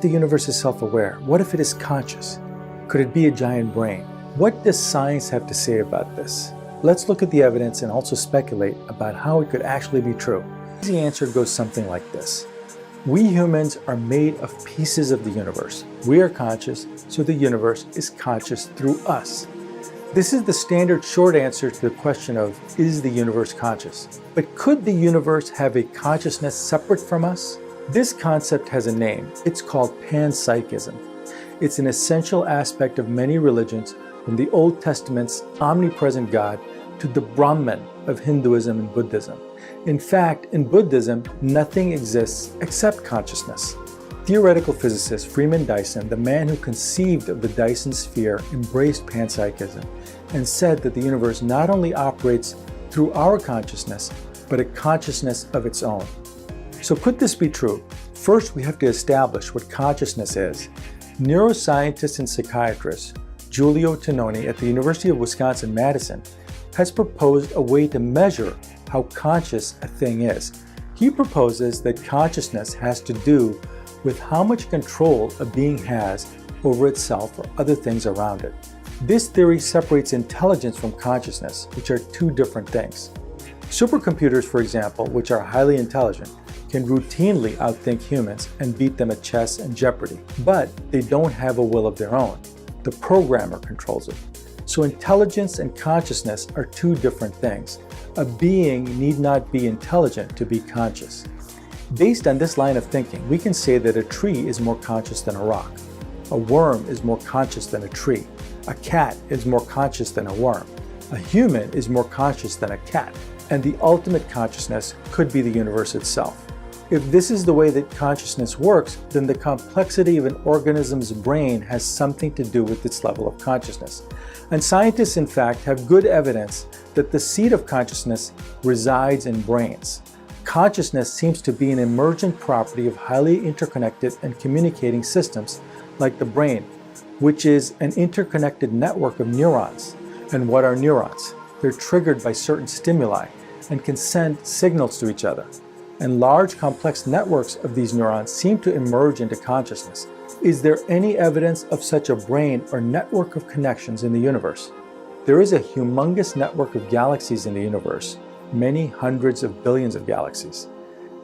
the universe is self-aware? What if it is conscious? Could it be a giant brain? What does science have to say about this? Let's look at the evidence and also speculate about how it could actually be true. The answer goes something like this. We humans are made of pieces of the universe. We are conscious, so the universe is conscious through us. This is the standard short answer to the question of, is the universe conscious? But could the universe have a consciousness separate from us? This concept has a name. It's called Panpsychism. It's an essential aspect of many religions, from the Old Testament's omnipresent God to the Brahman of Hinduism and Buddhism. In fact, in Buddhism, nothing exists except consciousness. Theoretical physicist Freeman Dyson, the man who conceived of the Dyson sphere, embraced Panpsychism and said that the universe not only operates through our consciousness, but a consciousness of its own. So could this be true? First, we have to establish what consciousness is. Neuroscientist and psychiatrist Giulio Tononi at the University of Wisconsin-Madison has proposed a way to measure how conscious a thing is. He proposes that consciousness has to do with how much control a being has over itself or other things around it. This theory separates intelligence from consciousness, which are two different things. Supercomputers, for example, which are highly intelligent, can routinely outthink humans and beat them at chess and Jeopardy, but they don't have a will of their own. The programmer controls it. So intelligence and consciousness are two different things. A being need not be intelligent to be conscious. Based on this line of thinking, we can say that a tree is more conscious than a rock. A worm is more conscious than a tree. A cat is more conscious than a worm. A human is more conscious than a cat. And the ultimate consciousness could be the universe itself. If this is the way that consciousness works, then the complexity of an organism's brain has something to do with its level of consciousness. And scientists, in fact, have good evidence that the seat of consciousness resides in brains. Consciousness seems to be an emergent property of highly interconnected and communicating systems like the brain, which is an interconnected network of neurons. And what are neurons? They're triggered by certain stimuli and can send signals to each other. And large complex networks of these neurons seem to emerge into consciousness. Is there any evidence of such a brain or network of connections in the universe? There is a humongous network of galaxies in the universe, many hundreds of billions of galaxies.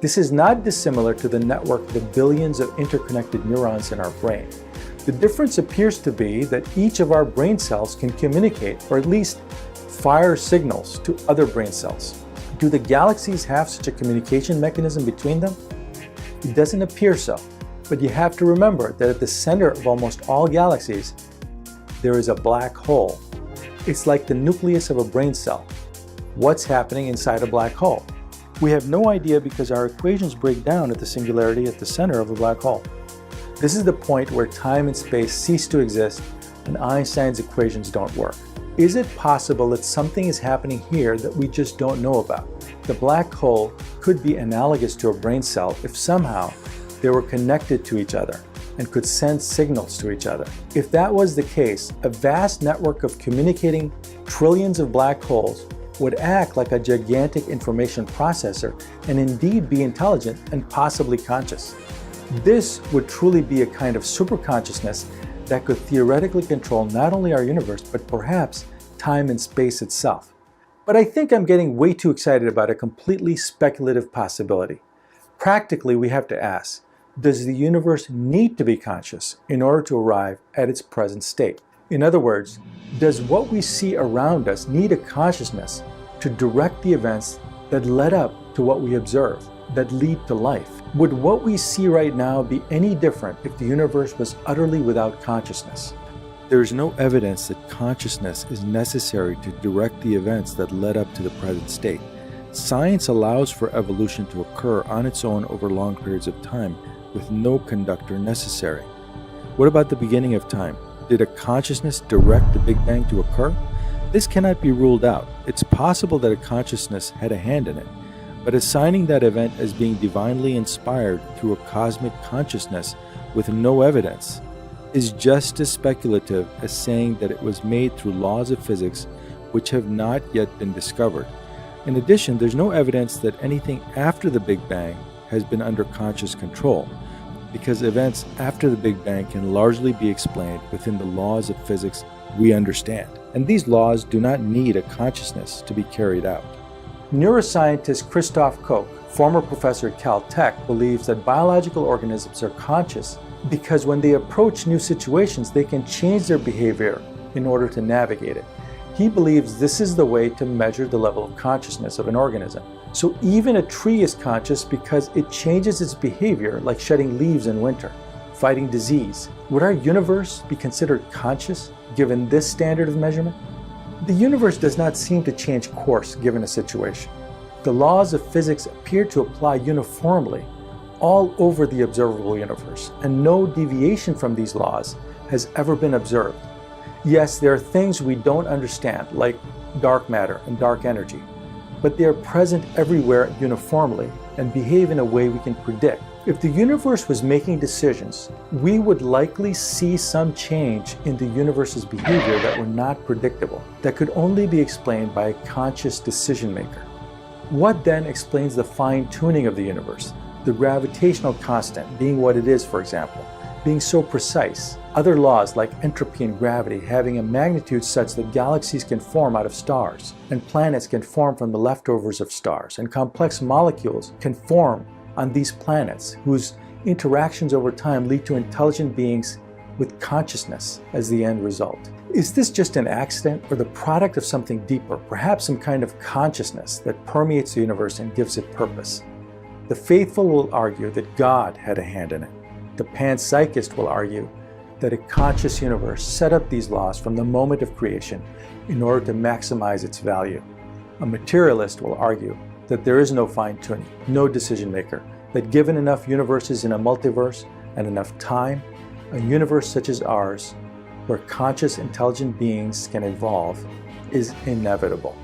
This is not dissimilar to the network of the billions of interconnected neurons in our brain. The difference appears to be that each of our brain cells can communicate, or at least fire signals to other brain cells. Do the galaxies have such a communication mechanism between them? It doesn't appear so, but you have to remember that at the center of almost all galaxies, there is a black hole. It's like the nucleus of a brain cell. What's happening inside a black hole? We have no idea because our equations break down at the singularity at the center of the black hole. This is the point where time and space cease to exist and Einstein's equations don't work. Is it possible that something is happening here that we just don't know about? The black hole could be analogous to a brain cell if somehow they were connected to each other and could send signals to each other. If that was the case, a vast network of communicating trillions of black holes would act like a gigantic information processor and indeed be intelligent and possibly conscious. This would truly be a kind of superconsciousness that could theoretically control not only our universe, but perhaps time and space itself. But I think I'm getting way too excited about a completely speculative possibility. Practically, we have to ask, does the universe need to be conscious in order to arrive at its present state? In other words, does what we see around us need a consciousness to direct the events that led up to what we observe, that lead to life? Would what we see right now be any different if the universe was utterly without consciousness? There is no evidence that consciousness is necessary to direct the events that led up to the present state. Science allows for evolution to occur on its own over long periods of time with no conductor necessary. What about the beginning of time? Did a consciousness direct the Big Bang to occur? This cannot be ruled out. It's possible that a consciousness had a hand in it, but assigning that event as being divinely inspired through a cosmic consciousness with no evidence is just as speculative as saying that it was made through laws of physics which have not yet been discovered. In addition, there's no evidence that anything after the Big Bang has been under conscious control. because events after the Big Bang can largely be explained within the laws of physics we understand, and these laws do not need a consciousness to be carried out. Neuroscientist Christoph Koch, former professor at Caltech, believes that biological organisms are conscious because when they approach new situations, they can change their behavior in order to navigate it. He believes this is the way to measure the level of consciousness of an organism. So even a tree is conscious because it changes its behavior, like shedding leaves in winter, fighting disease. Would our universe be considered conscious given this standard of measurement? The universe does not seem to change course given a situation. The laws of physics appear to apply uniformly all over the observable universe, and no deviation from these laws has ever been observed. Yes, there are things we don't understand, like dark matter and dark energy, but they are present everywhere uniformly and behave in a way we can predict. If the universe was making decisions, we would likely see some change in the universe's behavior that were not predictable, that could only be explained by a conscious decision maker. What then explains the fine-tuning of the universe? The gravitational constant being what it is, for example, being so precise. Other laws like entropy and gravity having a magnitude such that galaxies can form out of stars, and planets can form from the leftovers of stars, and complex molecules can form on these planets whose interactions over time lead to intelligent beings with consciousness as the end result. Is this just an accident or the product of something deeper, perhaps some kind of consciousness that permeates the universe and gives it purpose? The faithful will argue that God had a hand in it. The panpsychist will argue that a conscious universe set up these laws from the moment of creation in order to maximize its value. A materialist will argue that there is no fine-tuning, no decision maker, that given enough universes in a multiverse and enough time, a universe such as ours, where conscious, intelligent beings can evolve, is inevitable.